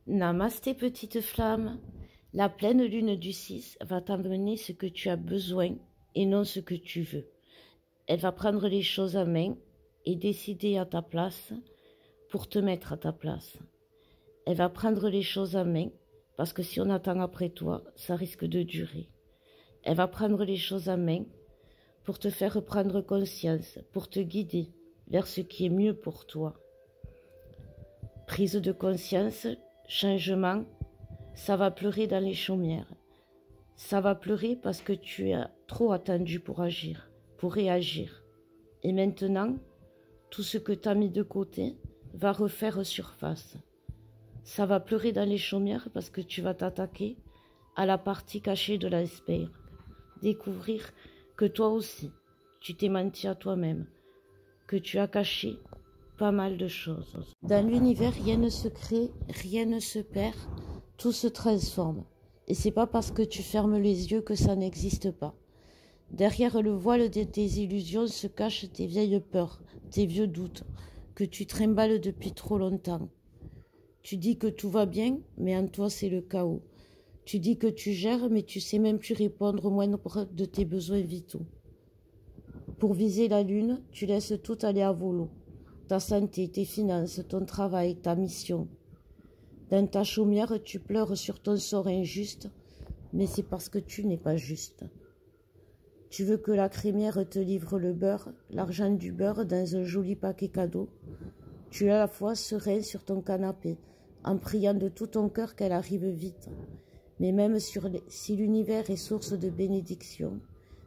Namasté petite flamme, la pleine lune du 6 va t'emmener ce que tu as besoin et non ce que tu veux. Elle va prendre les choses en main et décider à ta place pour te mettre à ta place. Elle va prendre les choses en main parce que si on attend après toi, ça risque de durer. Elle va prendre les choses en main pour te faire prendre conscience, pour te guider vers ce qui est mieux pour toi. Prise de conscience, changement, ça va pleurer dans les chaumières. Ça va pleurer parce que tu as trop attendu pour agir, pour réagir. Et maintenant, tout ce que tu as mis de côté va refaire surface. Ça va pleurer dans les chaumières parce que tu vas t'attaquer à la partie cachée de l'iceberg. Découvrir que toi aussi, tu t'es menti à toi-même, que tu as caché pas mal de choses. Dans l'univers, rien ne se crée, rien ne se perd, tout se transforme. Et c'est pas parce que tu fermes les yeux que ça n'existe pas. Derrière le voile de tes illusions se cachent tes vieilles peurs, tes vieux doutes, que tu trimballes depuis trop longtemps. Tu dis que tout va bien, mais en toi c'est le chaos. Tu dis que tu gères, mais tu sais même plus répondre au moindre de tes besoins vitaux. Pour viser la lune, tu laisses tout aller à volo. Ta santé, tes finances, ton travail, ta mission. Dans ta chaumière, tu pleures sur ton sort injuste, mais c'est parce que tu n'es pas juste. Tu veux que la crémière te livre le beurre, l'argent du beurre dans un joli paquet cadeau. Tu es à la fois serein sur ton canapé, en priant de tout ton cœur qu'elle arrive vite. Mais même si l'univers est source de bénédiction,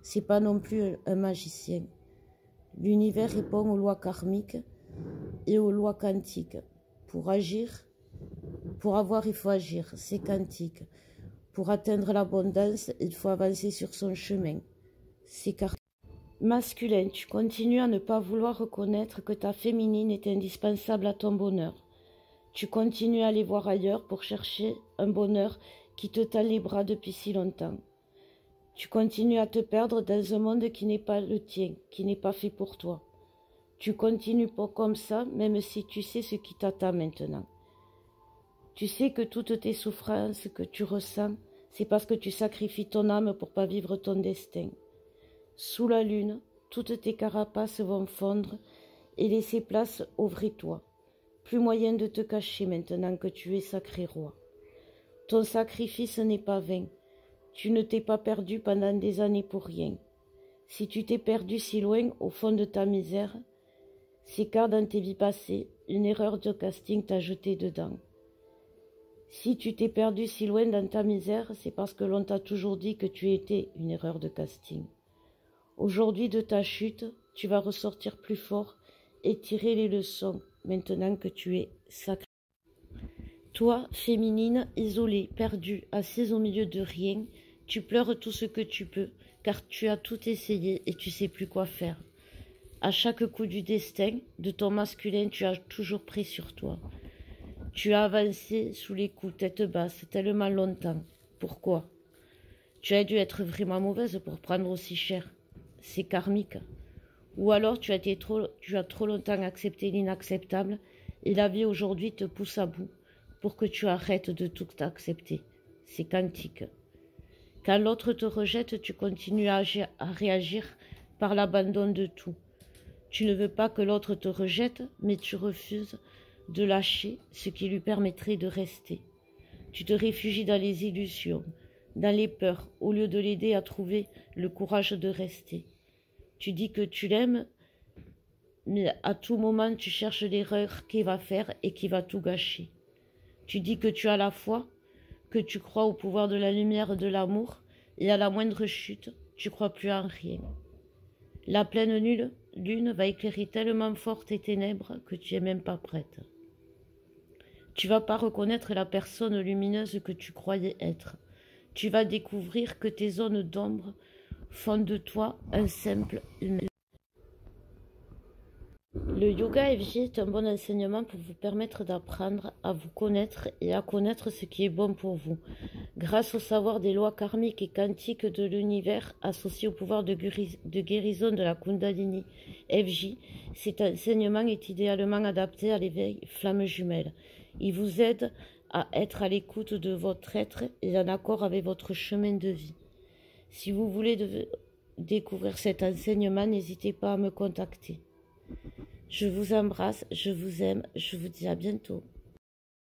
c'est pas non plus un magicien. L'univers répond aux lois karmiques et aux lois quantiques. Pour agir, pour avoir, il faut agir, c'est quantique. Pour atteindre l'abondance, il faut avancer sur son chemin. C'est karmique. Masculin, tu continues à ne pas vouloir reconnaître que ta féminine est indispensable à ton bonheur. Tu continues à aller voir ailleurs pour chercher un bonheur qui te tend les bras depuis si longtemps. Tu continues à te perdre dans un monde qui n'est pas le tien, qui n'est pas fait pour toi. Tu continues pas comme ça, même si tu sais ce qui t'attend maintenant. Tu sais que toutes tes souffrances que tu ressens, c'est parce que tu sacrifies ton âme pour pas vivre ton destin. Sous la lune, toutes tes carapaces vont fondre et laisser place au vrai toi. Plus moyen de te cacher maintenant que tu es sacré roi. Ton sacrifice n'est pas vain. Tu ne t'es pas perdu pendant des années pour rien. Si tu t'es perdu si loin au fond de ta misère, c'est car dans tes vies passées, une erreur de casting t'a jeté dedans. Si tu t'es perdu si loin dans ta misère, c'est parce que l'on t'a toujours dit que tu étais une erreur de casting. Aujourd'hui de ta chute, tu vas ressortir plus fort et tirer les leçons maintenant que tu es sacré. Toi, féminine, isolée, perdue, assise au milieu de rien, tu pleures tout ce que tu peux, car tu as tout essayé et tu sais plus quoi faire. À chaque coup du destin, de ton masculin, tu as toujours pris sur toi. Tu as avancé sous les coups, tête basse, tellement longtemps. Pourquoi? Tu as dû être vraiment mauvaise pour prendre aussi cher. C'est karmique. Ou alors tu as trop longtemps accepté l'inacceptable et la vie aujourd'hui te pousse à bout pour que tu arrêtes de tout accepter. C'est quantique. Quand l'autre te rejette, tu continues à réagir par l'abandon de tout. Tu ne veux pas que l'autre te rejette, mais tu refuses de lâcher ce qui lui permettrait de rester. Tu te réfugies dans les illusions, dans les peurs, au lieu de l'aider à trouver le courage de rester. Tu dis que tu l'aimes, mais à tout moment tu cherches l'erreur qu'il va faire et qui va tout gâcher. Tu dis que tu as la foi, que tu crois au pouvoir de la lumière de l'amour, et à la moindre chute, tu crois plus en rien. La pleine lune va éclairer tellement fort tes ténèbres que tu es même pas prête. Tu vas pas reconnaître la personne lumineuse que tu croyais être. Tu vas découvrir que tes zones d'ombre font de toi un simple humain. Le yoga FJ est un bon enseignement pour vous permettre d'apprendre à vous connaître et à connaître ce qui est bon pour vous. Grâce au savoir des lois karmiques et quantiques de l'univers associé au pouvoir de guérison de la Kundalini FJ, cet enseignement est idéalement adapté à l'éveil flamme jumelle. Il vous aide à être à l'écoute de votre être et en accord avec votre chemin de vie. Si vous voulez découvrir cet enseignement, n'hésitez pas à me contacter. Je vous embrasse, je vous aime, je vous dis à bientôt.